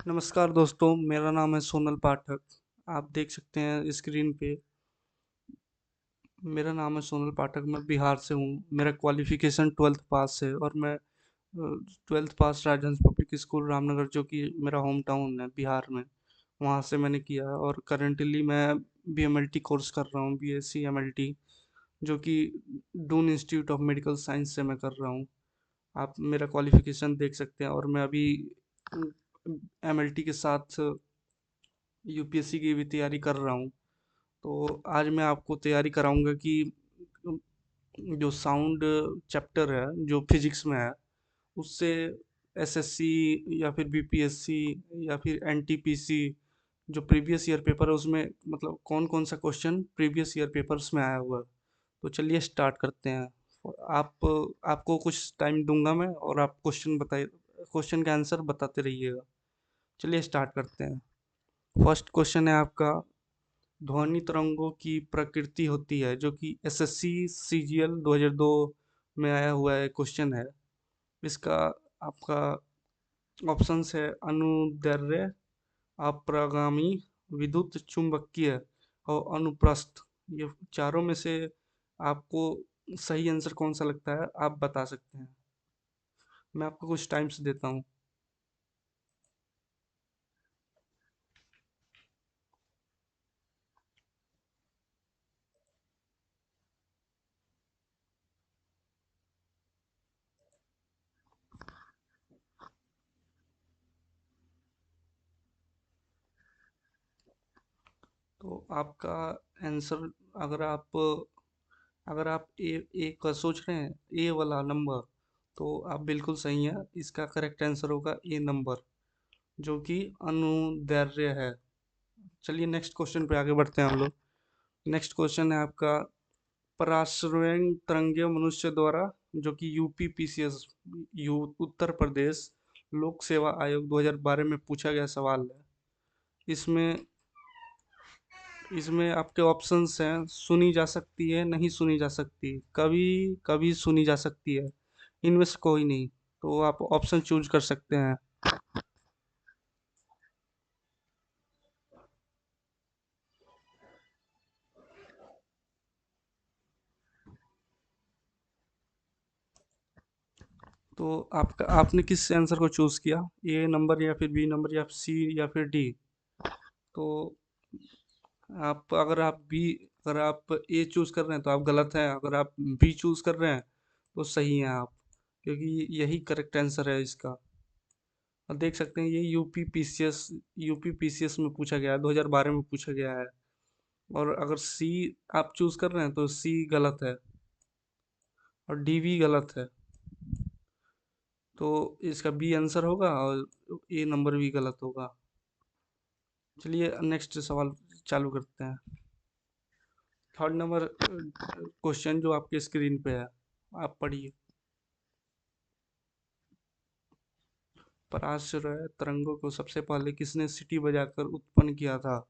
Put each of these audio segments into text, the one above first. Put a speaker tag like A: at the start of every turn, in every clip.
A: नमस्कार दोस्तों, मेरा नाम है सोनल पाठक। आप देख सकते हैं स्क्रीन पे। मेरा नाम है सोनल पाठक, मैं बिहार से हूँ। मेरा क्वालिफिकेशन 12th पास है और मैं 12th पास राजहंस पब्लिक स्कूल रामनगर, जो कि मेरा होम टाउन है बिहार में, वहाँ से मैंने किया है। और करेंटली मैं बीएमएलटी कोर्स कर रहा हूँ, बीएससी एमएलटी, जो कि Doon institute of medical science से मैं कर रहा हूँ। आप मेरा क्वालिफिकेशन देख सकते हैं। और मैं अभी एमएलटी के साथ यूपीएससी की भी तैयारी कर रहा हूँ। तो आज मैं आपको तैयारी कराऊंगा कि जो साउंड चैप्टर है जो फिजिक्स में है, उससे एसएससी या फिर बीपीएससी या फिर एनटीपीसी, जो प्रीवियस ईयर पेपर है उसमें मतलब कौन कौन सा क्वेश्चन प्रीवियस ईयर पेपर्स में आया हुआ है। तो चलिए स्टार्ट करते हैं। आप आपको कुछ टाइम दूंगा मैं, और आप क्वेश्चन का आंसर बताते रहिएगा। चलिए स्टार्ट करते हैं। फर्स्ट क्वेश्चन है आपका, ध्वनि तरंगों की प्रकृति होती है, जो कि एसएससी सीजीएल 2002 में आया हुआ है क्वेश्चन है। इसका आपका ऑप्शंस है अनुदैर्ध्य, अप्रगामी, विद्युत चुंबकीय और अनुप्रस्थ। ये चारों में से आपको सही आंसर कौन सा लगता है, आप बता सकते हैं। मैं आपको कुछ टाइम्स देता हूँ। तो आपका आंसर, अगर आप अगर आप ए का सोच रहे हैं, ए वाला नंबर, तो आप बिल्कुल सही हैं। इसका करेक्ट आंसर होगा ए नंबर, जो कि अनुदैर्ध्य है। चलिए नेक्स्ट क्वेश्चन पे आगे बढ़ते हैं हम लोग। नेक्स्ट क्वेश्चन है आपका, पराश्रयण तरंगें मनुष्य द्वारा, जो कि यूपीपीसीएस, यू उत्तर प्रदेश लोक सेवा आयोग 2012 में पूछा गया सवाल है। इसमें इसमें आपके ऑप्शंस हैं, सुनी जा सकती है, नहीं सुनी जा सकती, कभी कभी सुनी जा सकती है, इनमें से कोई नहीं। तो आप ऑप्शन चूज कर सकते हैं। तो आपका आपने किस आंसर को चूज किया, ए नंबर या फिर बी नंबर या सी या फिर डी? तो अगर आप ए चूज कर रहे हैं तो आप गलत हैं। अगर आप बी चूज कर रहे हैं तो सही हैं आप, क्योंकि यही करेक्ट आंसर है इसका। और देख सकते हैं ये यूपी पीसीएस में पूछा गया है, 2012 में पूछा गया है। और अगर सी आप चूज कर रहे हैं तो सी गलत है, और डी भी गलत है। तो इसका बी आंसर होगा और ए नंबर भी गलत होगा। चलिए नेक्स्ट सवाल चालू करते हैं। थर्ड नंबर क्वेश्चन जो आपके स्क्रीन पे है, आप पढ़िए। पराश्रय तरंगों को सबसे पहले किसने सीटी बजाकर उत्पन्न किया था,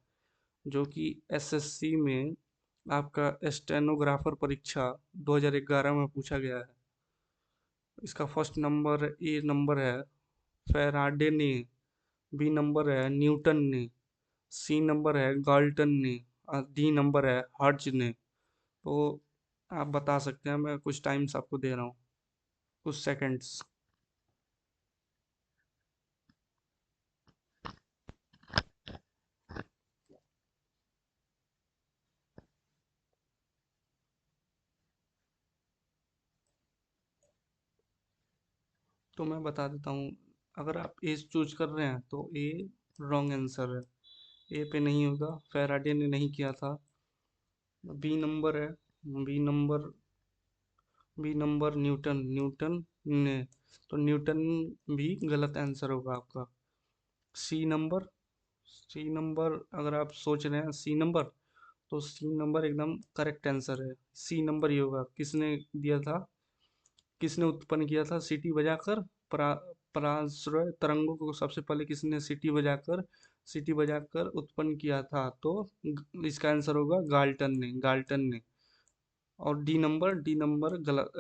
A: जो कि एसएससी में आपका स्टेनोग्राफर परीक्षा 2011 में पूछा गया है। इसका फर्स्ट नंबर ए नंबर है फैराडे ने, बी नंबर है न्यूटन ने, सी नंबर है गाल्टन ने, और डी नंबर है हर्ट्ज ने। तो आप बता सकते हैं, मैं कुछ टाइम्स आपको दे रहा हूँ, कुछ सेकंड्स। तो मैं बता देता हूँ, अगर आप ए चूज कर रहे हैं तो ए रॉन्ग आंसर है। ए पे नहीं होगा, फैराडे ने नहीं किया था। बी नंबर है, B number B number Newton, Newton ने। तो न्यूटन भी गलत आंसर होगा आपका। सी नंबर, सी नंबर अगर आप सोच रहे हैं सी नंबर, तो सी नंबर एकदम करेक्ट आंसर है। सी नंबर ही होगा। किसने दिया था, किसने उत्पन्न किया था सीटी बजाकर, परा पराश्रय तरंगों को सबसे पहले किसने सीटी बजाकर उत्पन्न किया था? तो इसका आंसर होगा गाल्टन ने, गाल्टन ने। और डी नंबर गलत,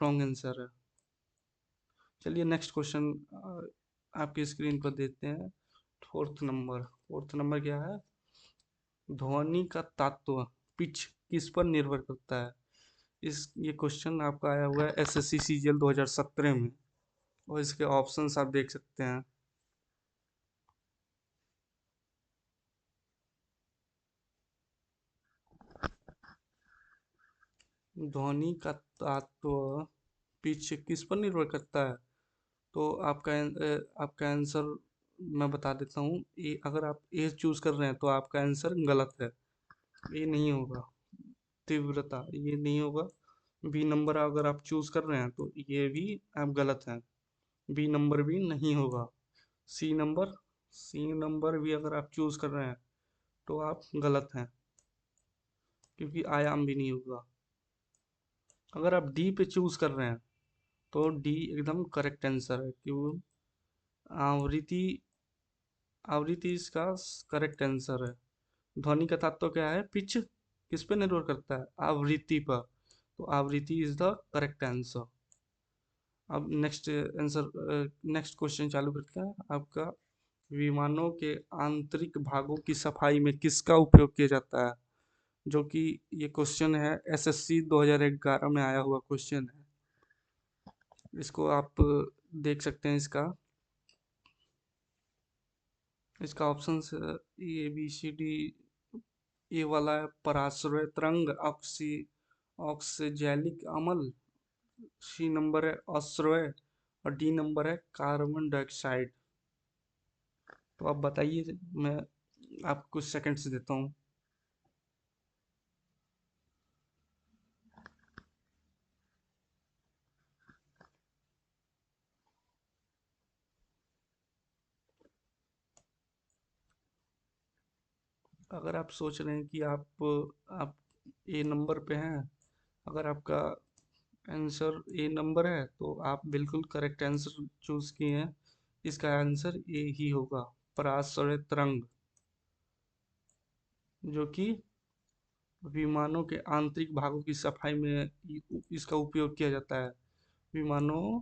A: रॉन्ग आंसर है। चलिए नेक्स्ट क्वेश्चन आपकी स्क्रीन पर देते हैं। फोर्थ नंबर क्या है? ध्वनि का तत्व, पिच, किस पर निर्भर करता है? इस ये क्वेश्चन आपका आया हुआ है एसएससी सीजीएल 2017 में, और इसके ऑप्शंस आप देख सकते हैं। ध्वनि का तत्व, पिच किस पर निर्भर करता है? तो आपका आंसर मैं बता देता हूँ। ए, अगर आप ए चूज कर रहे हैं तो आपका आंसर गलत है। ये नहीं होगा। तीव्रता ये नहीं होगा। बी नंबर अगर आप चूज कर रहे हैं तो ये भी आप गलत हैं। बी नंबर भी नहीं होगा। सी नंबर सी नंबर भी अगर आप चूज कर रहे हैं तो आप गलत हैं, क्योंकि आयाम भी नहीं होगा। अगर आप डी पे चूज कर रहे हैं तो डी एकदम करेक्ट आंसर है। क्यों? आवृत्ति आवृत्ति इसका करेक्ट आंसर है। ध्वनि का तत्व क्या है? पिच। किस पे निर्भर करता है? आवृत्ति पर। तो आवृत्ति इज द करेक्ट आंसर। अब नेक्स्ट क्वेश्चन चालू करते हैं आपका। विमानों के आंतरिक भागों की सफाई में किसका उपयोग किया जाता है? जो कि ये क्वेश्चन है एसएससी 2011 में आया हुआ क्वेश्चन है। इसको आप देख सकते हैं। इसका option A B C D. A वाला है पराश्रय तरंग, ऑक्सीजैलिक अम्ल। सी नंबर है अश्रय, और डी नंबर है कार्बन डाइऑक्साइड। तो आप बताइए, मैं आपको कुछ सेकंड्स देता हूँ। अगर आप सोच रहे हैं कि आप ए नंबर पे हैं, अगर आपका आंसर ए नंबर है तो आप बिल्कुल करेक्ट आंसर चूज किए हैं। इसका आंसर ए ही होगा, पराश्रय तरंग, जो कि विमानों के आंतरिक भागों की सफाई में इसका उपयोग किया जाता है। विमानों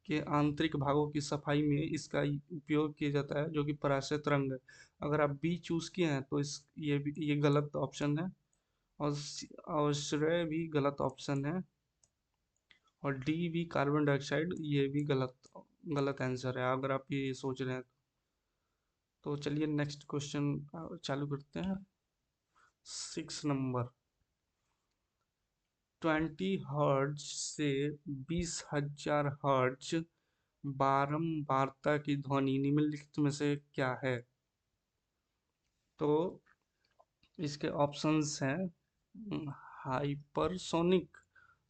A: के आंतरिक भागों की सफाई में इसका उपयोग किया जाता है, जो कि पराश्रय तरंग है। अगर आप बी चूज किए हैं तो ये गलत ऑप्शन है। और आश्रय भी गलत ऑप्शन है। और डी भी कार्बन डाइऑक्साइड, ये भी गलत गलत आंसर है, अगर आप ये सोच रहे हैं तो। चलिए नेक्स्ट क्वेश्चन चालू करते हैं। 6 नंबर। 20 हर्ट्ज से 20,000 हर्ट्ज बारंबारता की ध्वनि निम्नलिखित में से क्या है? तो इसके ऑप्शंस हैं हाइपरसोनिक,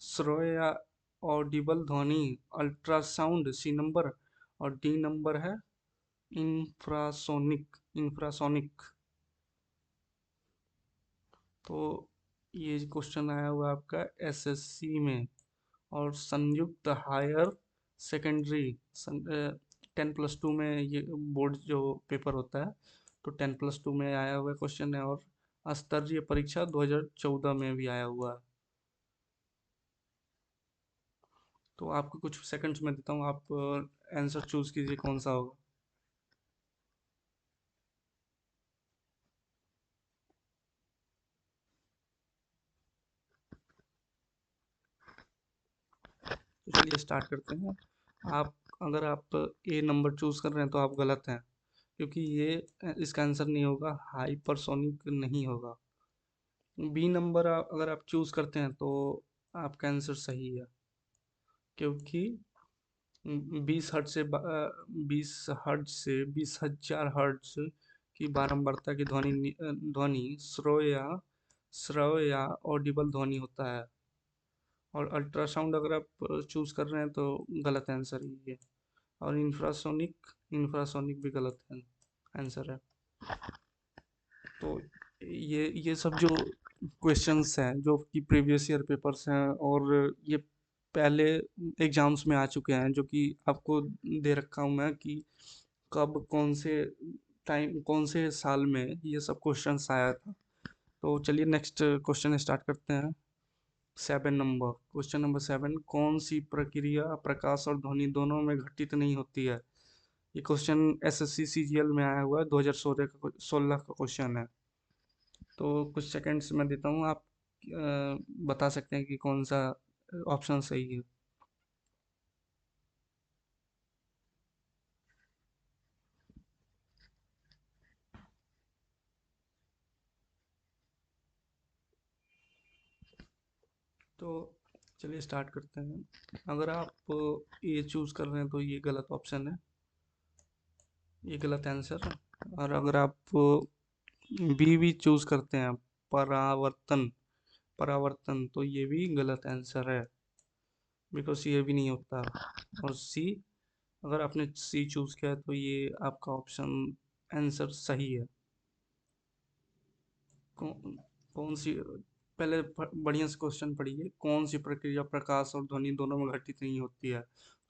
A: श्रोया ऑडिबल ध्वनि, अल्ट्रासाउंड सी नंबर, और डी नंबर है इंफ्रासोनिक। तो ये क्वेश्चन आया हुआ आपका एसएससी में, और संयुक्त हायर सेकेंडरी 10+2 में ये बोर्ड जो पेपर होता है, तो 10+2 में आया हुआ क्वेश्चन है। और स्तरीय परीक्षा 2014 में भी आया हुआ है। तो आपको कुछ सेकंड्स में देता हूँ, आप आंसर चूज कीजिए कौन सा होगा। तो चलिए स्टार्ट करते हैं। आप अगर आप ए नंबर चूज कर रहे हैं तो आप गलत हैं, क्योंकि ये इसका आंसर नहीं होगा, हाइपरसोनिक नहीं होगा। बी नंबर अगर आप चूज करते हैं तो आपका आंसर सही है, क्योंकि 20 हर्ट्ज से 20 हजार हर्ट्ज की बारंबारता की ध्वनि श्रव्य या ऑडिबल ध्वनि होता है। और अल्ट्रासाउंड अगर आप चूज कर रहे हैं तो गलत आंसर ही है। और इंफ्रासोनिक भी गलत आंसर है। तो ये सब जो क्वेश्चंस हैं जो कि प्रीवियस ईयर पेपर्स हैं, और ये पहले एग्जाम्स में आ चुके हैं, जो कि आपको दे रखा हूँ मैं कि कब कौन से साल में ये सब क्वेश्चंस आया था। तो चलिए नेक्स्ट क्वेश्चन स्टार्ट करते हैं। 7 नंबर, क्वेश्चन नंबर 7। कौन सी प्रक्रिया प्रकाश और ध्वनि दोनों में घटित नहीं होती है? ये क्वेश्चन एसएससी सीजीएल में आया हुआ है, 2016 का क्वेश्चन है। तो कुछ सेकंड्स में देता हूँ, आप बता सकते हैं कि कौन सा ऑप्शन सही है। तो चलिए स्टार्ट करते हैं। अगर आप ए चूज़ कर रहे हैं तो ये गलत ऑप्शन है, ये गलत आंसर है। और अगर आप बी भी चूज़ करते हैं, परावर्तन, परावर्तन, तो ये भी गलत आंसर है, बिकॉज ये भी नहीं होता। और सी, अगर आपने सी चूज़ किया है तो ये आपका ऑप्शन आंसर सही है। कौन कौन सी, पहले बढ़िया से क्वेश्चन पढ़िए। कौन सी प्रक्रिया प्रकाश और ध्वनि दोनों में घटित नहीं होती है?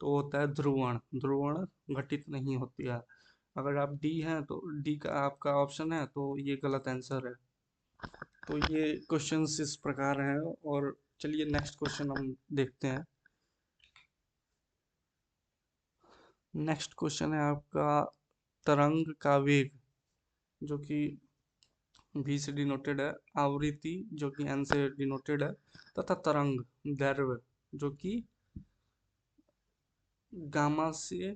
A: तो होता है ध्रुवण, ध्रुवण घटित नहीं होती है। अगर आप डी हैं तो डी का आपका ऑप्शन है, तो ये गलत आंसर है। तो ये क्वेश्चंस इस प्रकार हैं। और चलिए नेक्स्ट क्वेश्चन हम देखते हैं। नेक्स्ट क्वेश्चन है आपका, तरंग का वेग, जो कि V से डिनोटेड है, आवृत्ति जो कि N से डिनोटेड है, तथा तरंग दैर्घ्य जो कि गामा से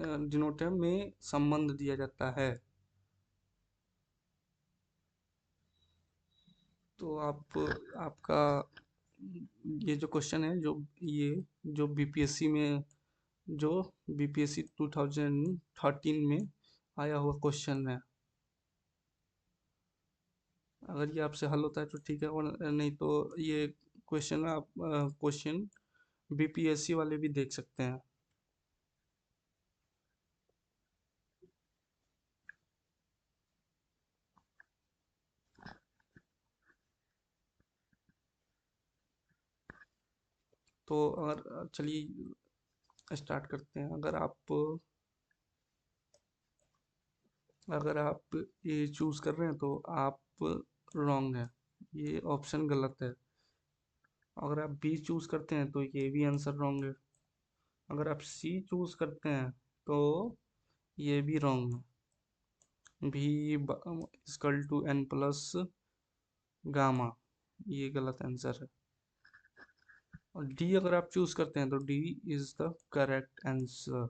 A: डिनोटेड में संबंध दिया जाता है। तो आप, आपका ये जो क्वेश्चन है, ये जो बीपीएससी में, जो बीपीएससी 2013 में आया हुआ क्वेश्चन है। अगर ये आपसे हल होता है तो ठीक है, और नहीं तो ये क्वेश्चन आप क्वेश्चन बीपीएससी वाले भी देख सकते हैं। तो अगर चलिए स्टार्ट करते हैं। अगर आप ये चूज कर रहे हैं तो आप रॉन्ग है, ये ऑप्शन गलत है। अगर आप बी चूज करते हैं तो ये भी आंसर रॉन्ग है। अगर आप सी चूज करते हैं तो ये भी रॉन्ग है। भी equal to N plus gamma, ये गलत आंसर है। और डी अगर आप चूज करते हैं तो D is the correct answer.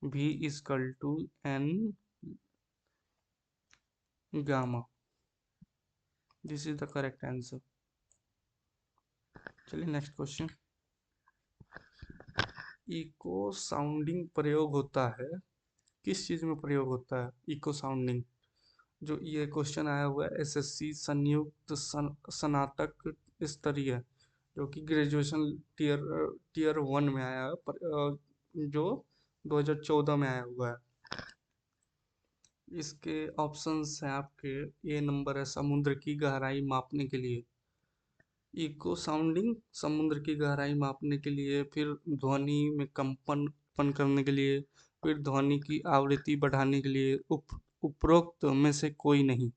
A: भी equal to N gamma, this is the correct answer. चलिए नेक्स्ट क्वेश्चन। इको साउंडिंग प्रयोग होता है, किस चीज में प्रयोग होता है इको साउंडिंग? जो ये क्वेश्चन आया हुआ है एसएससी संयुक्त स्नातक स्तरीय, जो कि ग्रेजुएशन टीयर टीयर 1 में आया है, जो 2014 में आया हुआ है। इसके ऑप्शंस हैं आपके। ए नंबर है समुद्र की गहराई मापने के लिए, इको साउंडिंग समुद्र की गहराई मापने के लिए, फिर ध्वनि में कंपन उत्पन्न करने के लिए, फिर ध्वनि की आवृत्ति बढ़ाने के लिए, उपरोक्त में से कोई नहीं।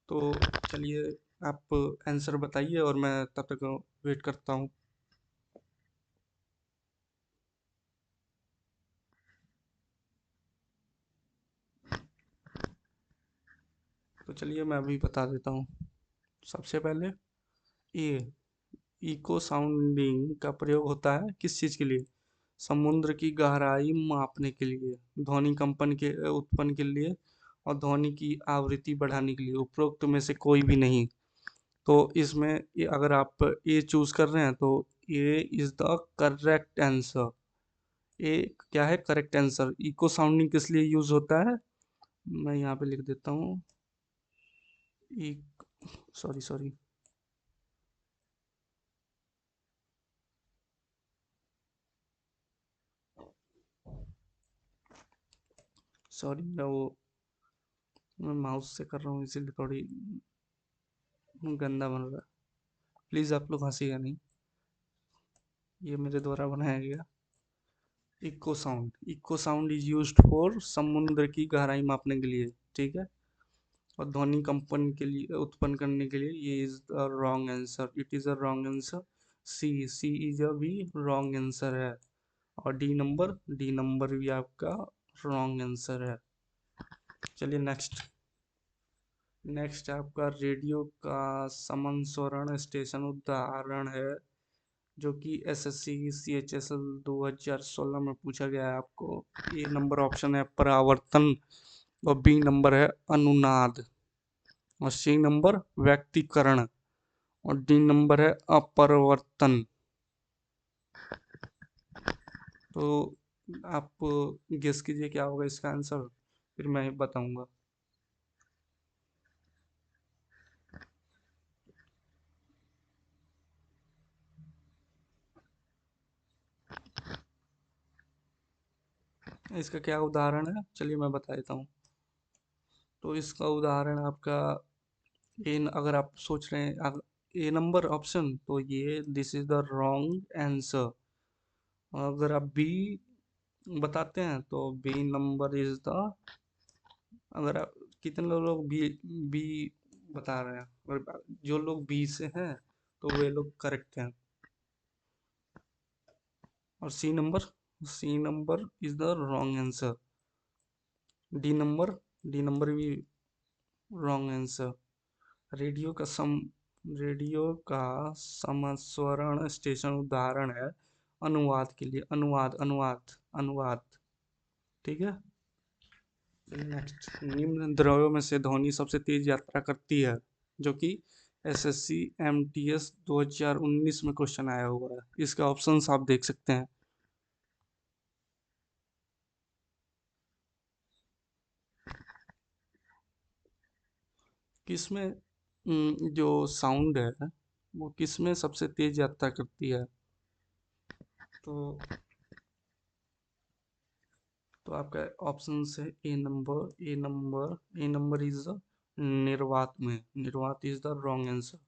A: तो चलिए आप आंसर बताइए और मैं तब तक वेट करता हूँ। तो चलिए मैं अभी बता देता हूँ। सबसे पहले ए, इको साउंडिंग का प्रयोग होता है किस चीज़ के लिए? समुद्र की गहराई मापने के लिए, ध्वनि कंपन के उत्पन्न के लिए, और ध्वनि की आवृत्ति बढ़ाने के लिए, उपरोक्त में से कोई भी नहीं। तो इसमें अगर आप ए चूज कर रहे हैं तो ए इज द करेक्ट आंसर। ए क्या है? Correct answer. इको साउंडिंग किस लिए यूज होता है? मैं यहाँ पे लिख देता हूँ। सॉरी सॉरी, सॉरी, मैं माउस से कर रहा हूँ इसीलिए थोड़ी गंदा बन रहा है। प्लीज़ आप लोग हंसिएगा नहीं, ये मेरे द्वारा बनाया गया। Echo sound is used for समुद्र की गहराई मापने के लिए, ठीक है। और ध्वनि कंपन के लिए उत्पन्न करने के लिए, ये is the wrong answer, it is a wrong answer. C is a भी रॉन्ग आंसर है। और डी नंबर भी आपका रॉन्ग आंसर है। चलिए नेक्स्ट। नेक्स्ट आपका रेडियो का समस्वरण स्टेशन उदाहरण है, जो कि एसएससी CHSL 2016 में पूछा गया है आपको। ए नंबर ऑप्शन है परावर्तन, और बी नंबर है अनुनाद, और सी नंबर व्यक्तिकरण, और डी नंबर है अपरवर्तन। तो आप गेस कीजिए क्या होगा इसका आंसर, फिर मैं बताऊंगा। इसका क्या उदाहरण है, चलिए मैं बता देता हूँ। तो इसका उदाहरण आपका अगर आप सोच रहे हैं ए नंबर ऑप्शन, तो ये this is the wrong answer. अगर आप बी बताते हैं तो बी नंबर इज द, अगर आप कितने लोग बी बी बता रहे हैं, और जो लोग बी से हैं तो वे लोग करेक्ट हैं। और C number is the wrong answer. D number D number भी रॉन्ग आंसर। रेडियो का सम रेडियो का समस्वरण स्टेशन उदाहरण है अनुवाद के लिए, अनुवाद। ठीक है। नेक्स्ट, निम्न द्रव्यों में से ध्वनि सबसे तेज यात्रा करती है, जो कि एसएससी MTS 2019 में क्वेश्चन आया हुआ है। इसका ऑप्शंस आप देख सकते हैं। किसमें जो साउंड है वो किसमें सबसे तेज यात्रा करती है? तो आपका ऑप्शन है ए नंबर इज द निर्वात में, निर्वात is the wrong answer.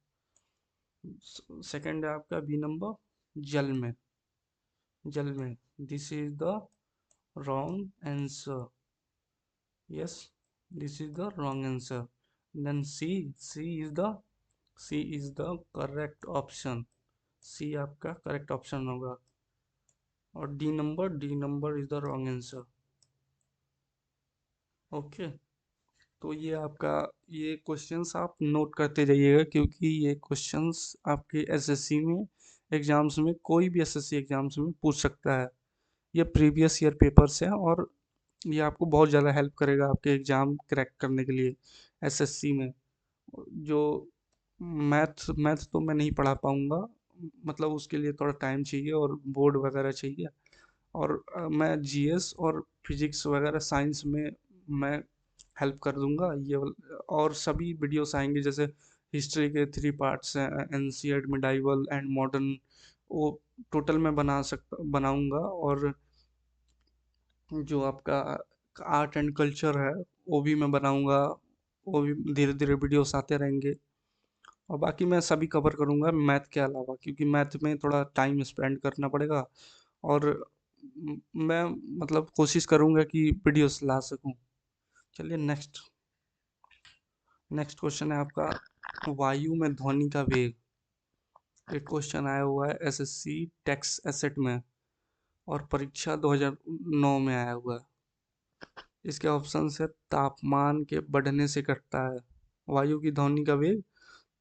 A: Second है आपका बी नंबर जल में, जल में, this is the wrong answer. Yes, this is the wrong answer. Then C is the correct option. C आपका करेक्ट ऑप्शन होगा। और D number is the wrong answer. Okay. तो ये आपका, ये क्वेश्चंस आप नोट करते जाइएगा, क्योंकि ये क्वेश्चंस आपके एसएससी में एग्जाम्स में, कोई भी एसएससी एग्जाम्स में पूछ सकता है। ये प्रीवियस ईयर पेपर्स हैं, और ये आपको बहुत ज़्यादा हेल्प करेगा आपके एग्ज़ाम क्रैक करने के लिए एसएससी में। जो मैथ मैथ तो मैं नहीं पढ़ा पाऊँगा, मतलब उसके लिए थोड़ा टाइम चाहिए और बोर्ड वगैरह चाहिए। और मैं जीएस और फिजिक्स वगैरह साइंस में मैं हेल्प कर दूंगा। और सभी वीडियोस आएंगे, जैसे हिस्ट्री के 3 पार्ट्स हैं, एंशिएंट, मिडाइवल एंड मॉडर्न, वो टोटल मैं बनाऊंगा। और जो आपका आर्ट एंड कल्चर है वो भी मैं बनाऊंगा। वो भी धीरे धीरे वीडियोस आते रहेंगे। और बाकी मैं सभी कवर करूंगा मैथ के अलावा, क्योंकि मैथ में थोड़ा टाइम स्पेंड करना पड़ेगा। और मैं मतलब कोशिश करूंगा कि वीडियोस ला सकूं। चलिए नेक्स्ट। नेक्स्ट क्वेश्चन है आपका वायु में ध्वनि का वेग। एक क्वेश्चन आया हुआ है एसएससी टेक्स्ट एसेट में, और परीक्षा 2009 में आया हुआ है। इसके ऑप्शन है तापमान के बढ़ने से घटता है। वायु की ध्वनि का वेग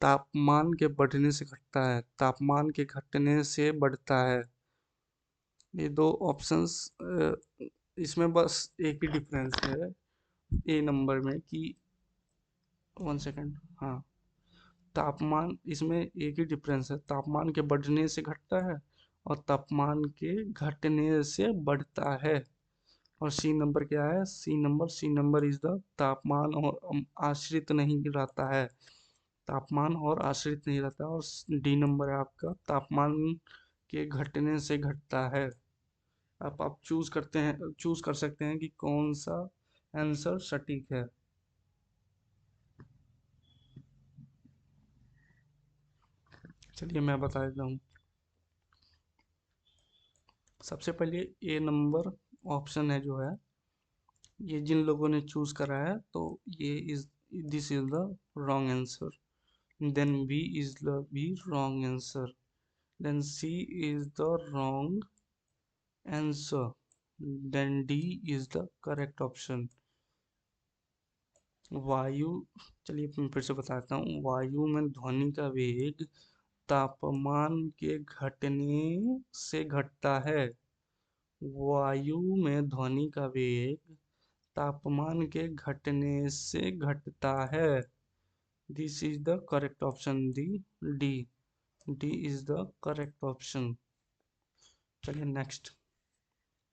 A: तापमान के बढ़ने से घटता है, तापमान के घटने से बढ़ता है। ये दो ऑप्शंस, इसमें बस एक ही डिफरेंस है ए नंबर में कि, 1 सेकेंड, हाँ, तापमान, इसमें एक ही डिफरेंस है, तापमान के बढ़ने से घटता है और तापमान के घटने से बढ़ता है। और सी नंबर क्या है? सी नंबर इज द तापमान और आश्रित नहीं रहता है, तापमान और आश्रित नहीं रहता। और डी नंबर है आपका तापमान के घटने से घटता है। आप चूज कर सकते हैं कि कौन सा आंसर सटीक है। चलिए मैं बता देता हूँ। सबसे पहले ए नंबर ऑप्शन है जो है, ये जिन लोगों ने चूज करा है, तो ये is this is the wrong answer. Then B is the B wrong answer. Then C is the wrong answer. Then D is the correct option. वायु, चलिए मैं फिर से बताता हूँ। वायु में ध्वनि का वेग तापमान के घटने से घटता है। वायु में ध्वनि का वेग तापमान के घटने से घटता है। This is the correct option, the D. D is the correct option. चलिए next,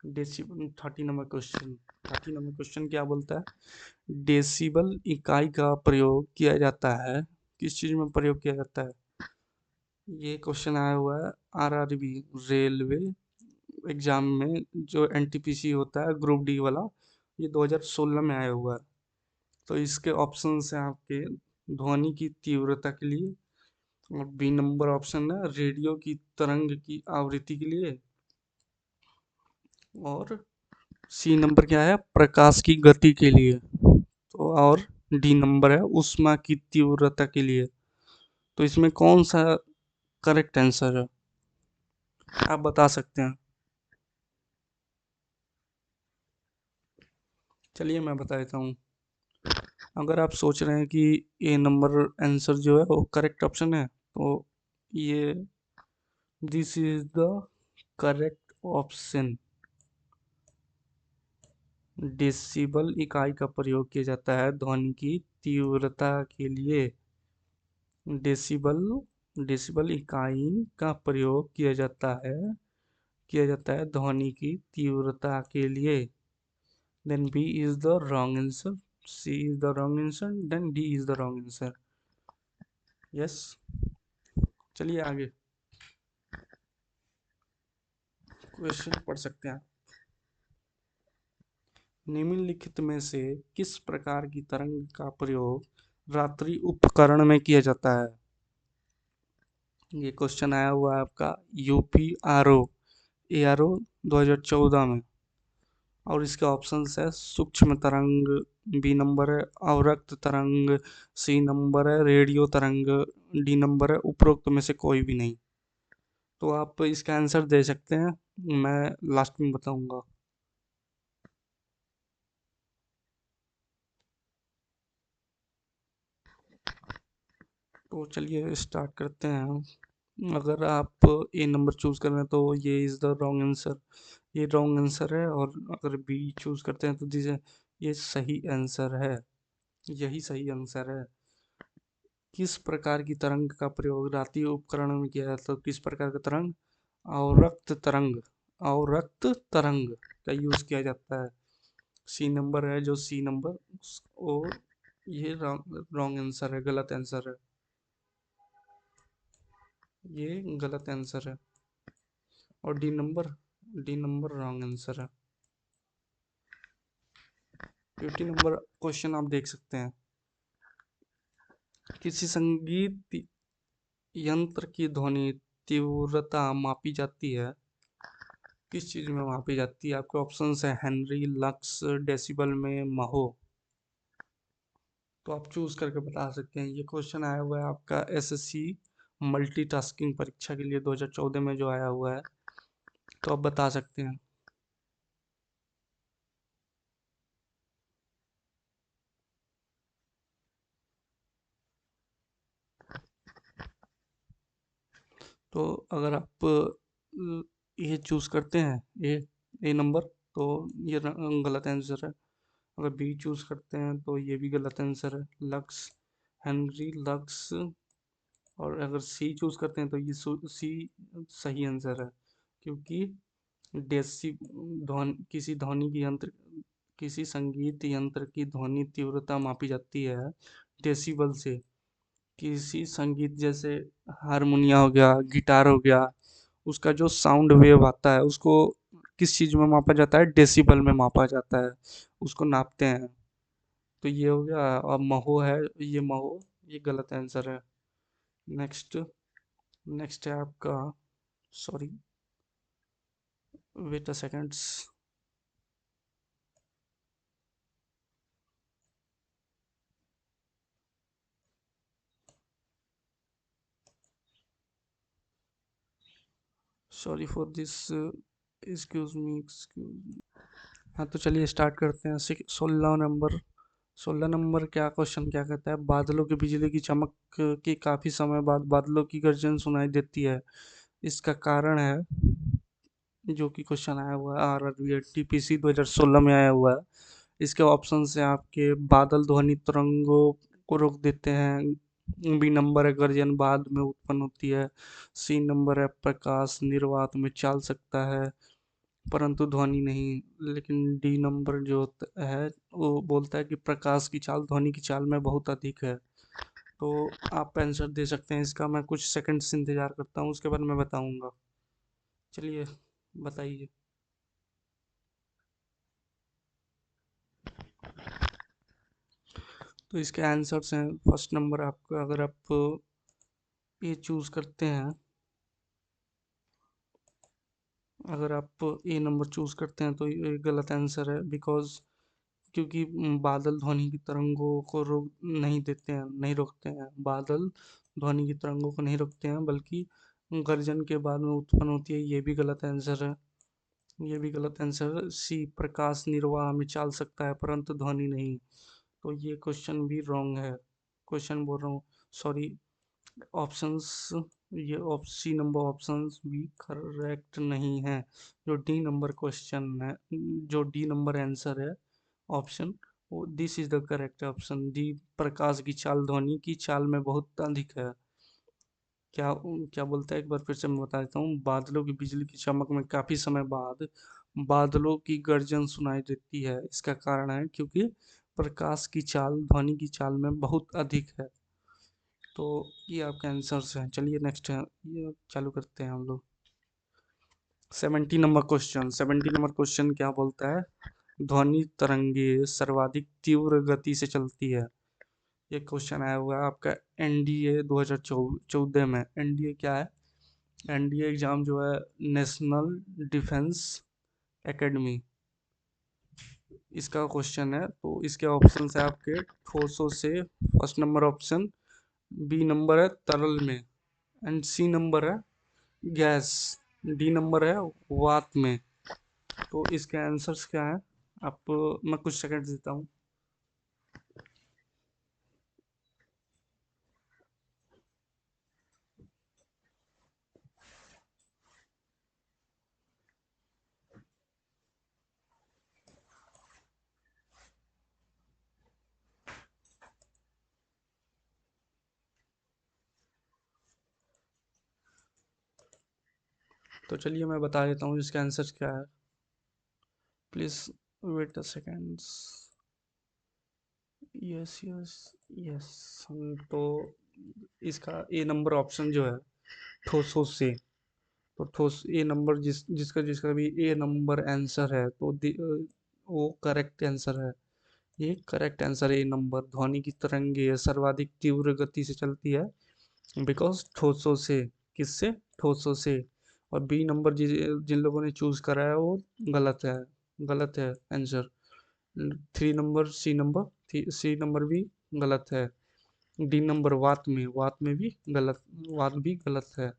A: decibel 30 number question. 30 number question क्या बोलता है? डेसिबल इकाई का प्रयोग किया जाता है, किस चीज में प्रयोग किया जाता है? ये क्वेश्चन आया हुआ है आरआरबी रेलवे एग्जाम में, जो एनटीपीसी होता है ग्रुप डी वाला, ये 2016 में आया हुआ है। तो इसके ऑप्शन है आपके, ध्वनि की तीव्रता के लिए, और बी नंबर ऑप्शन है रेडियो की तरंग की आवृत्ति के लिए, और सी नंबर क्या है, प्रकाश की गति के लिए, तो और डी नंबर है ऊष्मा की तीव्रता के लिए। तो इसमें कौन सा करेक्ट आंसर है, आप बता सकते हैं? चलिए मैं बता देता हूँ। अगर आप सोच रहे हैं कि ए नंबर आंसर जो है वो करेक्ट ऑप्शन है, तो ये this is the correct option. Decibel इकाई का प्रयोग किया जाता है ध्वनि की तीव्रता के लिए। डेसिबल, डेसिबल इकाई का प्रयोग किया जाता है ध्वनि की तीव्रता के लिए। Then B is the wrong answer, C is the wrong answer, then D is the wrong answer. Yes, चलिए आगे क्वेश्चन पढ़ सकते हैं। निम्नलिखित में से किस प्रकार की तरंग का प्रयोग रात्रि उपकरण में किया जाता है? ये क्वेश्चन आया हुआ है आपका यूपी आरओ एआरओ 2014 में, और इसके ऑप्शंस है सूक्ष्म तरंग, बी नंबर है अवरक्त तरंग, सी नंबर है रेडियो तरंग, डी नंबर है उपरोक्त में से कोई भी नहीं। तो आप इसका आंसर दे सकते हैं, मैं लास्ट में बताऊंगा। तो चलिए स्टार्ट करते हैं। अगर आप ए नंबर चूज कर रहे हैं तो ये इज़ द रॉन्ग आंसर, ये रॉन्ग आंसर है। और अगर बी चूज करते हैं तो दीजिए ये सही आंसर है, यही सही आंसर है। किस प्रकार की तरंग का प्रयोग रात्रि उपकरण में किया जाता है? तो किस प्रकार का तरंग? अवरक्त तरंग, अवरक्त तरंग का यूज किया जाता है। सी नंबर है जो सी नंबर, और ये रॉन्ग आंसर है, गलत आंसर है, ये गलत आंसर है। और डी नंबर रॉन्ग आंसर है। 50 नंबर क्वेश्चन आप देख सकते हैं। किसी संगीत यंत्र की ध्वनि तीव्रता मापी जाती है, किस चीज में मापी जाती है? आपके ऑप्शंस है हेनरी, लक्स, डेसिबल में, महो। तो आप चूज करके बता सकते हैं। ये क्वेश्चन आया हुआ है आपका एसएससी मल्टीटास्किंग परीक्षा के लिए 2014 में जो आया हुआ है, तो आप बता सकते हैं। तो अगर आप ये चूज करते हैं, ए ए नंबर, तो ये गलत आंसर है। अगर बी चूज करते हैं तो ये भी गलत आंसर है, लक्स, हेनरी लक्स। और अगर सी चूज करते हैं तो ये सी सही आंसर है, क्योंकि डेसी ध्वनि, किसी संगीत यंत्र की ध्वनि तीव्रता मापी जाती है डेसिबल से। किसी संगीत जैसे हारमोनिया हो गया, गिटार हो गया, उसका जो साउंड वेव आता है उसको किस चीज में मापा जाता है? डेसिबल में मापा जाता है, उसको नापते हैं। तो ये हो गया। और महो है, ये महो, ये गलत आंसर है। नेक्स्ट, नेक्स्ट है आपका, sorry, wait a seconds. Sorry for this, excuse me, excuse. हाँ, तो चलिए स्टार्ट करते हैं। 16 नंबर। 16 नंबर क्या क्वेश्चन क्या कहता है, बादलों की बिजली की चमक के काफी समय बाद बादलों की गर्जन सुनाई देती है, इसका कारण है। जो कि क्वेश्चन आया हुआ है RRBI TPC 2016 में आया हुआ है। इसके ऑप्शन है आपके, बादल ध्वनि तरंगों को रोक देते हैं। बी नंबर है, गर्जन बाद में उत्पन्न होती है। सी नंबर है, प्रकाश निर्वात में चल सकता है परंतु ध्वनि नहीं। लेकिन डी नंबर जो है वो बोलता है कि प्रकाश की चाल ध्वनि की चाल में बहुत अधिक है। तो आप आंसर दे सकते हैं इसका। मैं कुछ सेकंड्स इंतजार करता हूँ, उसके बाद मैं बताऊंगा। चलिए बताइए। तो इसके आंसर्स हैं, फर्स्ट नंबर आपका, अगर आप ए चूज करते हैं, अगर आप ए नंबर चूज करते हैं तो ये गलत आंसर है। बिकॉज क्योंकि बादल ध्वनि की तरंगों को रोक नहीं देते हैं, नहीं रोकते हैं। बादल ध्वनि की तरंगों को नहीं रोकते हैं, बल्कि गर्जन के बाद में उत्पन्न होती है। ये भी गलत आंसर है। ये भी गलत आंसर है। सी, प्रकाश निर्वाह में चल सकता है परंतु ध्वनि नहीं। तो ये क्वेश्चन भी रॉन्ग है। क्वेश्चन बोल रहा हूँ, सॉरी, ऑप्शंस। ये सी नंबर ऑप्शंस भी करेक्ट नहीं है। जो डी नंबर क्वेश्चन है, जो डी नंबर आंसर है ऑप्शन, वो this is the correct option D. प्रकाश की चाल ध्वनि की चाल में बहुत अधिक है। क्या क्या बोलता है, एक बार फिर से मैं बता देता हूँ। बादलों की बिजली की चमक में काफी समय बाद बादलों की गर्जन सुनाई देती है, इसका कारण है क्योंकि प्रकाश की चाल ध्वनि की चाल में बहुत अधिक है। तो ये आपके आंसर्स हैं। चलिए नेक्स्ट है, ये चालू करते हैं हम लोग। 70 नंबर क्वेश्चन क्या बोलता है, ध्वनि तरंगे सर्वाधिक तीव्र गति से चलती है। ये क्वेश्चन आया हुआ है आपका NDA 2014 में। NDA क्या है, NDA एग्जाम जो है, नेशनल डिफेंस एकेडमी, इसका क्वेश्चन है। तो इसके ऑप्शन है आपके, ठोसों से, first number option, B number है तरल में, एंड सी नंबर है गैस, डी नंबर है वात में। तो इसके आंसर्स क्या है, आप, मैं कुछ सेकंड देता हूँ। तो चलिए मैं बता देता हूँ इसका आंसर क्या है। Please wait the seconds. Yes yes yes. तो इसका ए नंबर ऑप्शन जो है, ठोसों से। तो ठोस ए नंबर, जिसका जिसका भी ए नंबर आंसर है, तो वो करेक्ट आंसर है। ये करेक्ट आंसर है। ए नंबर, ध्वनि की तरंगे सर्वाधिक तीव्र गति से चलती है बिकॉज ठोसों से। किससे, ठोसों से। और बी नंबर जिन लोगों ने चूज करा है वो गलत है। गलत है आंसर। 3 नंबर, सी नंबर भी गलत है। डी नंबर वात में भी गलत, वात भी गलत है।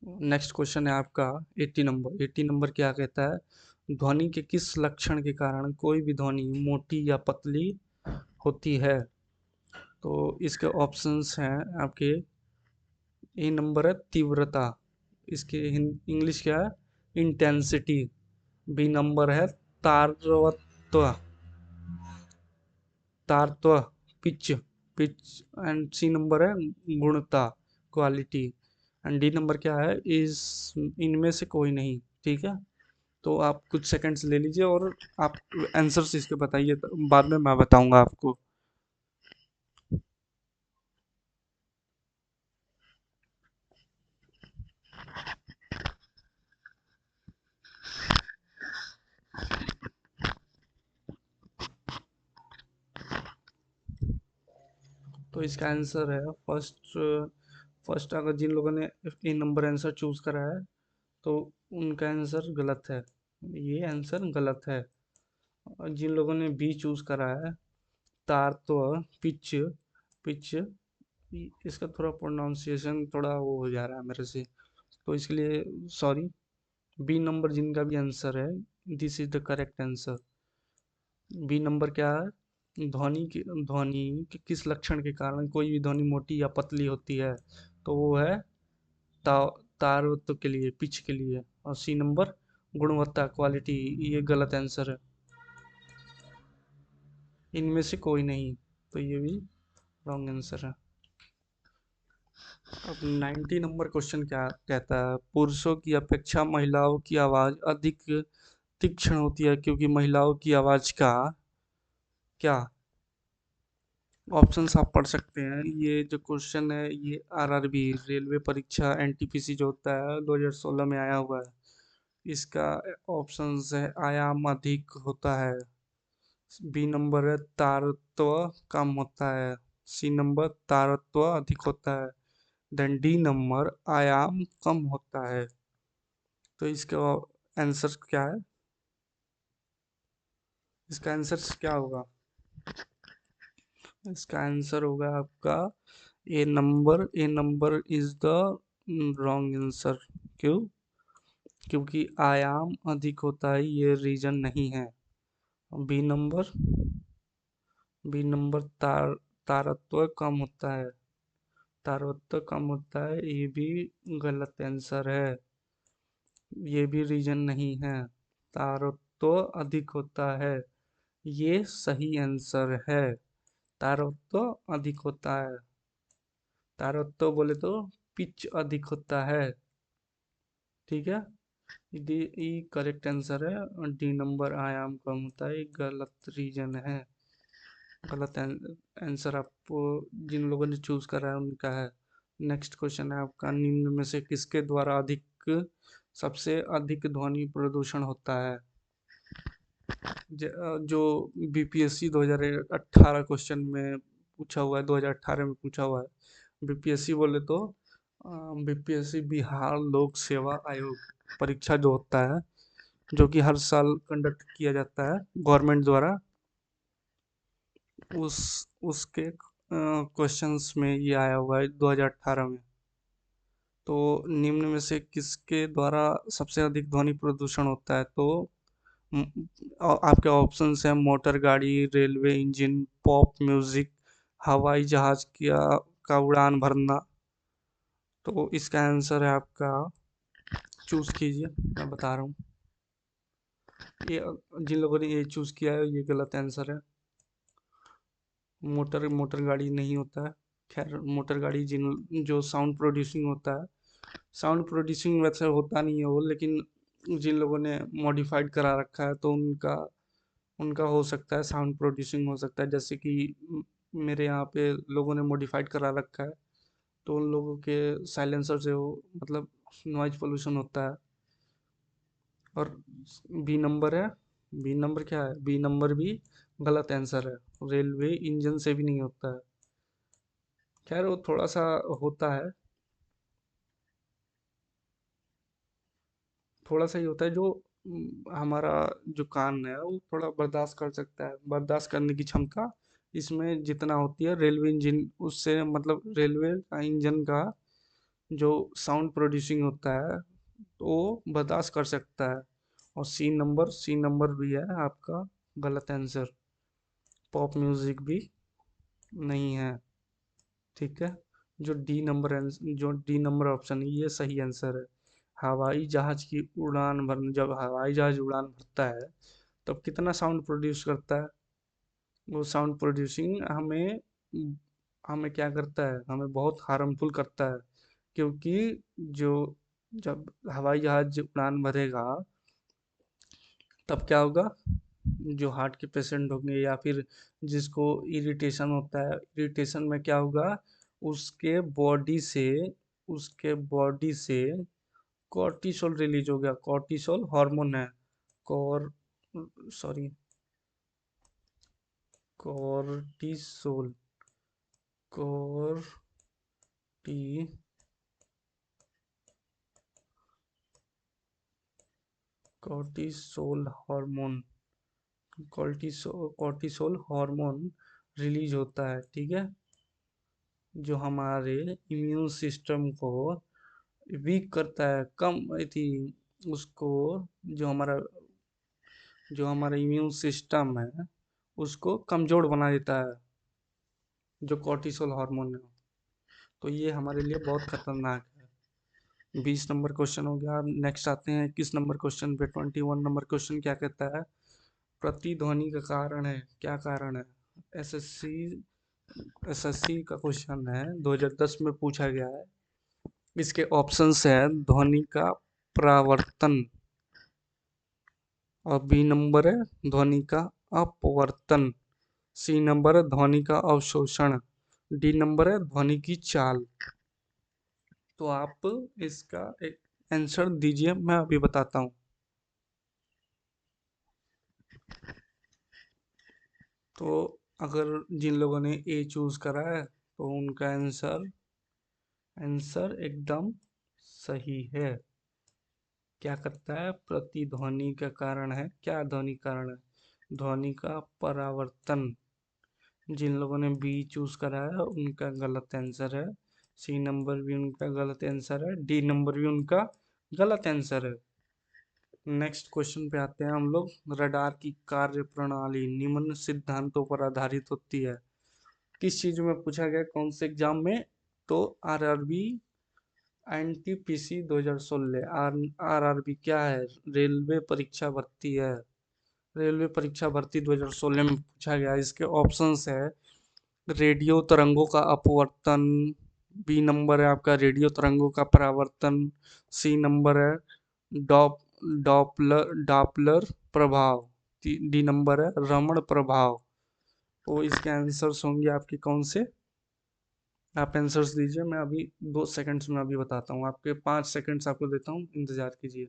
A: नेक्स्ट क्वेश्चन है आपका 80 नंबर। 80 नंबर क्या कहता है, ध्वनि के किस लक्षण के कारण कोई भी ध्वनि मोटी या पतली होती है। तो इसके ऑप्शंस हैं आपके, ए नंबर है तीव्रता, इसके इंग्लिश क्या है, इंटेंसिटी। बी नंबर है तारतत्व, तारत्व, pitch, pitch. And C number है गुणता, क्वालिटी। एंड डी नंबर क्या है, इस इनमें से कोई नहीं। ठीक है। तो आप कुछ सेकंड्स ले लीजिए और आप आंसर्स इसके बताइए, तो बाद में मैं बताऊंगा आपको। तो इसका आंसर है फर्स्ट। फर्स्ट, अगर जिन लोगों ने ए नंबर आंसर चूज करा है तो उनका आंसर गलत है। ये आंसर गलत है। और जिन लोगों ने बी चूज करा है, तारत्व, पिच, पिच, इसका थोड़ा प्रोनाउंसिएशन थोड़ा वो हो जा रहा है मेरे से, तो इसके लिए सॉरी। बी नंबर जिनका भी आंसर है, this is the correct answer. B number क्या है? ध्वनि के किस लक्षण के कारण कोई भी ध्वनि मोटी या पतली होती है? तो वो है ता, तारत्व के लिए, पिच के लिए। और सी नंबर गुणवत्ता, क्वालिटी, ये गलत आंसर है। इनमें से कोई नहीं, तो ये भी रॉन्ग आंसर है। अब 90 नंबर क्वेश्चन क्या कहता है? पुरुषों की अपेक्षा महिलाओं की आवाज अधिक तीक्ष्ण होती है क्योंकि महिलाओं की आवाज का क्या? ऑप्शंस आप पढ़ सकते हैं। ये जो क्वेश्चन है ये आरआरबी रेलवे परीक्षा एनटीपीसी जो होता है 2016 में आया हुआ है। इसका ऑप्शंस है आयाम अधिक होता है, बी नंबर है तारत्व कम होता है, सी नंबर तारत्व अधिक होता है, देन डी नंबर आयाम कम होता है। तो इसका आंसर क्या है? इसका आंसर क्या होगा? इसका आंसर होगा आपका A number is the wrong answer. क्यों? क्योंकि आयाम अधिक होता है, ये रीजन नहीं है। बी नंबर बी नंबर तारत्व कम होता है, तारत्व कम होता है, ये भी गलत आंसर है। ये भी रीजन नहीं है। तारत्व अधिक होता है, ये सही आंसर है। तारत्व अधिक होता है, तारत्व बोले तो पिच अधिक होता है। ठीक है, डी ई करेक्ट आंसर है। और डी नंबर आयाम कम होता है, ये गलत रीजन है। गलत आंसर आपको जिन लोगों ने चूज करा है उनका है। नेक्स्ट क्वेश्चन है आपका, निम्न में से किसके द्वारा सबसे अधिक ध्वनि प्रदूषण होता है? जो बीपीएससी 2018 क्वेश्चन में पूछा हुआ है, 2018 में पूछा हुआ है। बीपीएससी बोले तो बीपीएससी बिहार लोक सेवा आयोग परीक्षा जो होता है, जो कि हर साल कंडक्ट किया जाता है गवर्नमेंट द्वारा, उस उसके क्वेश्चंस में ये आया हुआ है 2018 में। तो निम्न में से किसके द्वारा सबसे अधिक ध्वनि प्रदूषण होता है? तो आपके ऑप्शंस हैं मोटर गाड़ी, रेलवे इंजन, पॉप म्यूजिक, हवाई जहाज का उड़ान भरना। तो इसका आंसर है आपका, चूज कीजिए, मैं बता रहा हूँ। ये जिन लोगों ने ये चूज किया है ये गलत आंसर है। मोटर मोटर गाड़ी नहीं होता है। खैर, मोटर गाड़ी जो साउंड प्रोड्यूसिंग होता है, साउंड प्रोड्यूसिंग वैसे होता नहीं है वो, लेकिन जिन लोगों ने मॉडिफाइड करा रखा है तो उनका उनका हो सकता है साउंड प्रोड्यूसिंग हो सकता है। जैसे कि मेरे यहाँ पे लोगों ने मॉडिफाइड करा रखा है, तो उन लोगों के साइलेंसर से वो मतलब नॉइज पोल्यूशन होता है। और बी नंबर है, बी नंबर क्या है? बी नंबर भी गलत आंसर है, रेलवे इंजन से भी नहीं होता है। खैर वो थोड़ा सा होता है, थोड़ा सा ही होता है जो हमारा जो कान है वो थोड़ा बर्दाश्त कर सकता है, बर्दाश्त करने की क्षमता इसमें जितना होती है रेलवे इंजन उससे, मतलब रेलवे का इंजन का जो साउंड प्रोड्यूसिंग होता है तो वो बर्दाश्त कर सकता है। और सी नंबर भी है आपका गलत आंसर। पॉप म्यूजिक भी नहीं है। ठीक है, जो डी नंबर ऑप्शन है ये सही आंसर है। हवाई जहाज की उड़ान भर जब हवाई जहाज उड़ान भरता है तब कितना साउंड प्रोड्यूस करता है? वो साउंड प्रोड्यूसिंग हमें हमें क्या करता है? हमें बहुत हार्मफुल करता है। क्योंकि जो जब हवाई जहाज उड़ान भरेगा तब क्या होगा? जो हार्ट के पेशेंट होंगे या फिर जिसको इरिटेशन होता है, इरिटेशन में क्या होगा? उसके बॉडी से उसके बॉडी से कॉर्टिसोल रिलीज हो गया। कॉर्टिसोल हार्मोन है। कॉर सॉरी कॉर्टिसोल कॉर्टी cortisol hormone cortisol hormone release होता है। ठीक है, जो हमारे इम्यून सिस्टम को वीक करता है, कम थी उसको, जो हमारा जो हमारा इम्यून सिस्टम है उसको कमजोर बना देता है, जो कॉर्टिसोल हार्मोन है। तो ये हमारे लिए बहुत खतरनाक है। 20 नंबर क्वेश्चन हो गया। नेक्स्ट आते हैं 21 नंबर क्वेश्चन पे। 21 नंबर क्वेश्चन क्या कहता है? प्रतिध्वनि का कारण है, क्या कारण है? एसएससी एसएससी का क्वेश्चन है, 2010 में पूछा गया है। इसके ऑप्शंस है ध्वनि का परावर्तन, और बी नंबर है ध्वनि का अपवर्तन, सी नंबर है ध्वनि का अवशोषण, डी नंबर है ध्वनि की चाल। तो आप इसका एक आंसर दीजिए, मैं अभी बताता हूँ। तो अगर जिन लोगों ने ए चूज करा है तो उनका आंसर आंसर एकदम सही है। क्या करता है? प्रतिध्वनि का कारण है। क्या ध्वनि कारण है? ध्वनि का परावर्तन। जिन लोगों ने बी चूज करा है उनका गलत आंसर है। सी नंबर भी उनका गलत आंसर है। डी नंबर भी उनका गलत आंसर है। नेक्स्ट क्वेश्चन पे आते हैं हम लोग। रडार की कार्य प्रणाली निम्न सिद्धांतों पर आधारित होती है। किस चीज में पूछा गया, कौन से एग्जाम में? तो आरआरबी एनटीपीसी 2016। आरआरबी क्या है? रेलवे परीक्षा भर्ती है। रेलवे परीक्षा भर्ती 2016 में पूछा गया। इसके ऑप्शंस है रेडियो तरंगों का अपवर्तन, बी नंबर है आपका रेडियो तरंगों का परावर्तन, सी नंबर है डॉप डॉपलर प्रभाव, डी नंबर है रमण प्रभाव। तो इसके आंसर्स होंगे आपके कौन से? आप आंसर्स दीजिए, मैं अभी 2 सेकंड्स में अभी बताता हूँ। आपके 5 सेकंड्स आपको देता हूँ, इंतजार कीजिए।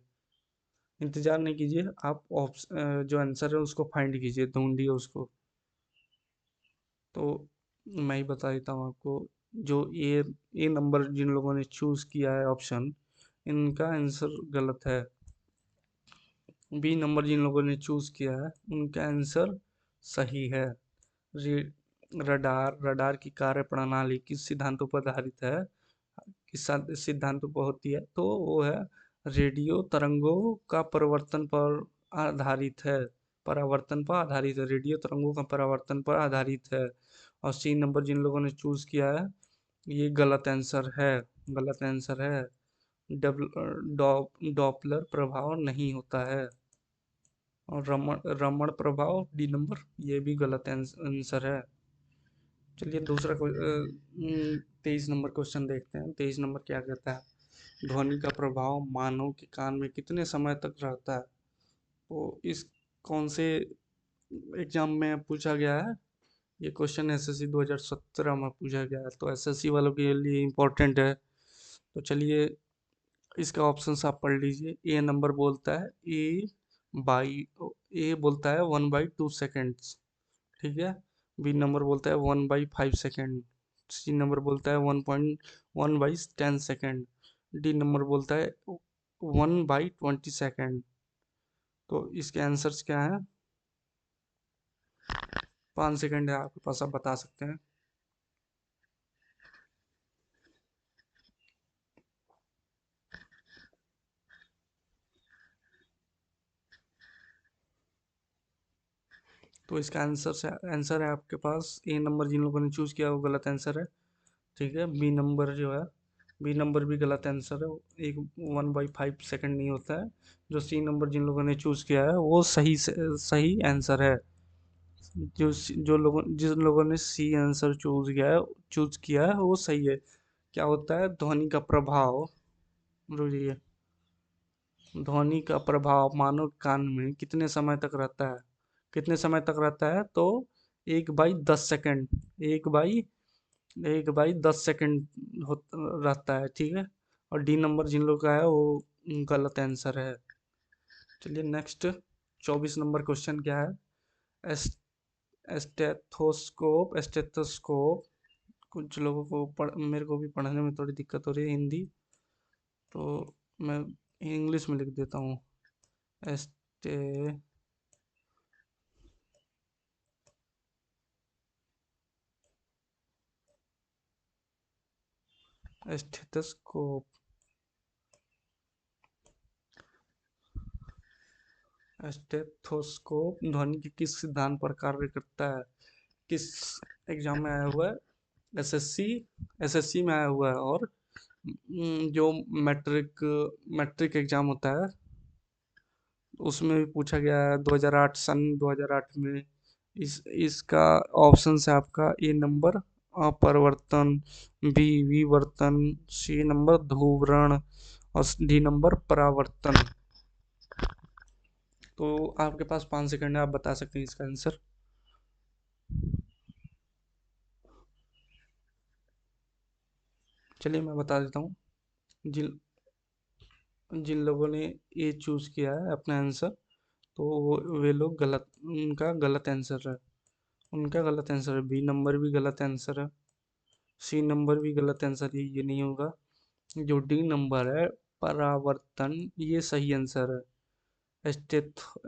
A: इंतजार नहीं कीजिए, आप जो आंसर है उसको फाइंड कीजिए, ढूंढिए उसको। तो मैं ही बता देता हूँ आपको। जो ए नंबर जिन लोगों ने चूज किया है ऑप्शन, इनका आंसर गलत है। बी नंबर जिन लोगों ने चूज किया है उनका आंसर सही है। रडार की कार्य प्रणाली किस सिद्धांतों पर आधारित है? किस सिद्धांतों पर होती है? तो वो है रेडियो तरंगों का परिवर्तन पर आधारित है। परावर्तन पर आधारित है, रेडियो तरंगों का परावर्तन पर आधारित है। और सी नंबर जिन लोगों ने चूज किया है, ये गलत आंसर है। गलत आंसर है। डॉपलर प्रभाव नहीं होता है। और रमण रमण प्रभाव डी नंबर, ये भी गलत आंसर है। चलिए दूसरा 23 नंबर क्वेश्चन देखते हैं। 23 नंबर क्या कहता है? ध्वनि का प्रभाव मानव के कान में कितने समय तक रहता है? तो इस कौन से एग्जाम में पूछा गया है? ये क्वेश्चन एसएससी 2017 में पूछा गया है, तो एसएससी वालों के लिए इम्पोर्टेंट है। तो चलिए इसका ऑप्शंस आप पढ़ लीजिए। ए नंबर बोलता है बाई ए बोलता है 1/2 सेकेंड्स, ठीक है। बी नंबर बोलता है 1/5 सेकेंड। सी नंबर बोलता है 1.1/10 सेकेंड। डी नंबर बोलता है 1/20 सेकेंड। तो इसके आंसर्स क्या है? 5 सेकेंड है आपके पास, आप बता सकते हैं। तो इसका आंसर है आपके पास ए नंबर जिन लोगों ने चूज किया वो गलत आंसर है, ठीक है। बी नंबर जो है, बी नंबर भी गलत आंसर है। एक 1/5 सेकेंड नहीं होता है। जो सी नंबर जिन लोगों ने चूज किया है वो सही आंसर है। जिन लोगों ने सी आंसर चूज किया है वो सही है। क्या होता है? ध्वनि का प्रभाव, रुकिए, ध्वनि का प्रभाव मानव कान में कितने समय तक रहता है? कितने समय तक रहता है? तो 1/10 सेकेंड, एक बाई 1/10 सेकेंड रहता है, ठीक है। और डी नंबर जिन लोग का है वो गलत आंसर है। चलिए नेक्स्ट 24 नंबर क्वेश्चन क्या है? S stethoscope. कुछ लोगों को मेरे को भी पढ़ने में थोड़ी दिक्कत हो रही है हिंदी, तो मैं इंग्लिश में लिख देता हूँ। एस्टे स्टेथोस्कोप। स्टेथोस्कोप ध्वनि के किस सिद्धांत पर कार्य करता है? किस एग्जाम में आया हुआ है? एसएससी, एसएससी में आया हुआ है। और जो मैट्रिक मैट्रिक एग्जाम होता है उसमें भी पूछा गया है 2008 सन 2008 में। इसका ऑप्शन है आपका ए नंबर अपरिवर्तन, बी विवर्तन, सी नंबर ध्रुवण और डी नंबर परावर्तन। तो आपके पास 5 सेकंड है, आप बता सकते हैं इसका आंसर। चलिए मैं बता देता हूँ। जिन जिन लोगों ने ए चूज किया है अपना आंसर, तो वे लोग गलत, उनका गलत आंसर है। उनका गलत आंसर है। बी नंबर भी गलत आंसर है, सी नंबर भी गलत आंसर है, ये नहीं होगा। जो डी नंबर है परावर्तन, ये सही आंसर है।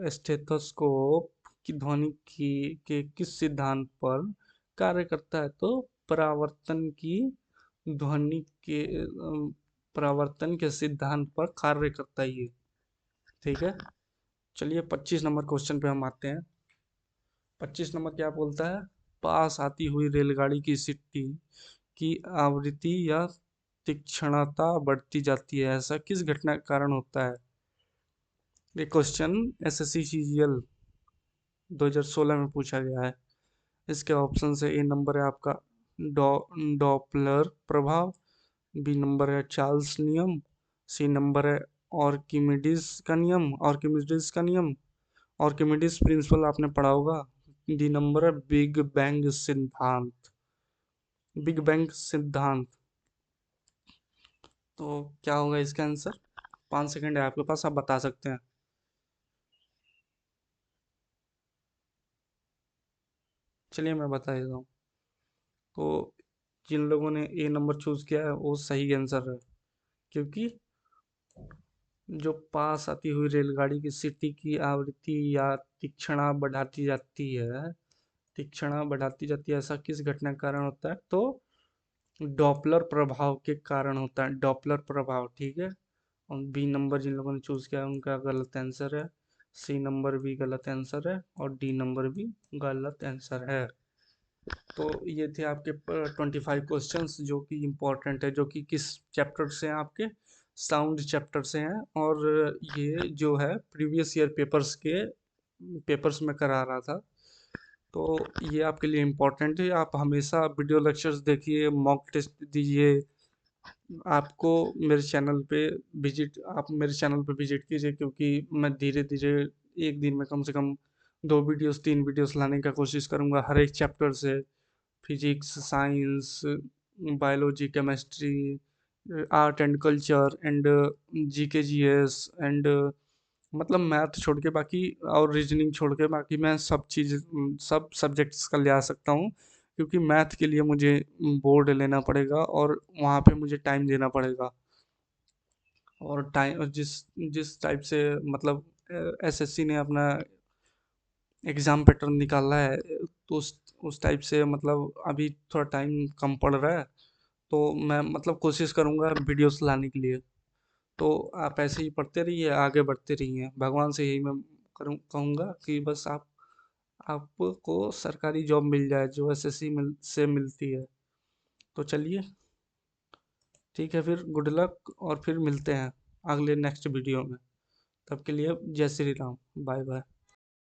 A: स्टेथोस्कोप की ध्वनि की के किस सिद्धांत पर कार्य करता है? तो परावर्तन की ध्वनि के परावर्तन के सिद्धांत पर कार्य करता है ये। ठीक है, चलिए 25 नंबर क्वेश्चन पे हम आते हैं। 25 नंबर क्या बोलता है? पास आती हुई रेलगाड़ी की सीटी की आवृत्ति या तीक्ष्णता बढ़ती जाती है, ऐसा किस घटना के कारण होता है? ये क्वेश्चन एसएससी सीजीएल 2016 में पूछा गया है। इसके ऑप्शन है, ए नंबर है आपका डॉ डॉपलर प्रभाव, बी नंबर है चार्ल्स नियम, सी नंबर है आर्किमिडीज का नियम, आर्किमिडीज प्रिंसिपल आपने पढ़ा होगा। डी नंबर है बिग बैंग सिद्धांत, बिग बैंग सिद्धांत। तो क्या होगा इसका आंसर? 5 सेकंड है आपके पास, आप बता सकते हैं। चलिए मैं बता देता हूँ। तो जिन लोगों ने ए नंबर चूज किया है वो सही आंसर है, क्योंकि जो पास आती हुई रेलगाड़ी की सीटी की आवृत्ति या तीक्ष्णता बढ़ाती जाती है, तीक्ष्णता बढ़ाती जाती है, ऐसा किस घटना के कारण होता है? तो डॉपलर प्रभाव के कारण होता है, डॉपलर प्रभाव। ठीक है, और बी नंबर जिन लोगों ने चूज किया है उनका गलत आंसर है, सी नंबर भी गलत आंसर है और डी नंबर भी गलत आंसर है। तो ये थे आपके 25 क्वेश्चंस जो कि इम्पोर्टेंट है, जो कि किस चैप्टर से हैं आपके? साउंड चैप्टर से हैं। और ये जो है प्रीवियस ईयर पेपर्स में करा रहा था। तो ये आपके लिए इम्पोर्टेंट है। आप हमेशा वीडियो लेक्चर्स देखिए, मॉक टेस्ट दीजिए। आपको मेरे चैनल पे आप मेरे चैनल पे विजिट कीजिए, क्योंकि मैं धीरे धीरे एक दिन में कम से कम 2 वीडियोस 3 वीडियोस लाने का कोशिश करूँगा हर एक चैप्टर से। Physics, science, biology, chemistry, art and culture and GK GS and मतलब मैथ छोड़ के बाकी, और रीजनिंग छोड़ के बाकी मैं सब सब्जेक्ट्स का ले आ सकता हूँ, क्योंकि मैथ के लिए मुझे बोर्ड लेना पड़ेगा और वहाँ पे मुझे टाइम देना पड़ेगा। और टाइम जिस जिस टाइप से मतलब एसएससी ने अपना एग्ज़ाम पैटर्न निकाला है, तो उस टाइप से मतलब अभी थोड़ा टाइम कम पड़ रहा है। तो मैं मतलब कोशिश करूँगा वीडियोस लाने के लिए। तो आप ऐसे ही पढ़ते रहिए, आगे बढ़ते रहिए। भगवान से यही मैं कहूँगा कि बस आपको सरकारी जॉब मिल जाए जो एसएससी से मिलती है। तो चलिए, ठीक है फिर, गुड लक और फिर मिलते हैं अगले नेक्स्ट वीडियो में। तब के लिए जय श्री राम, बाय बाय।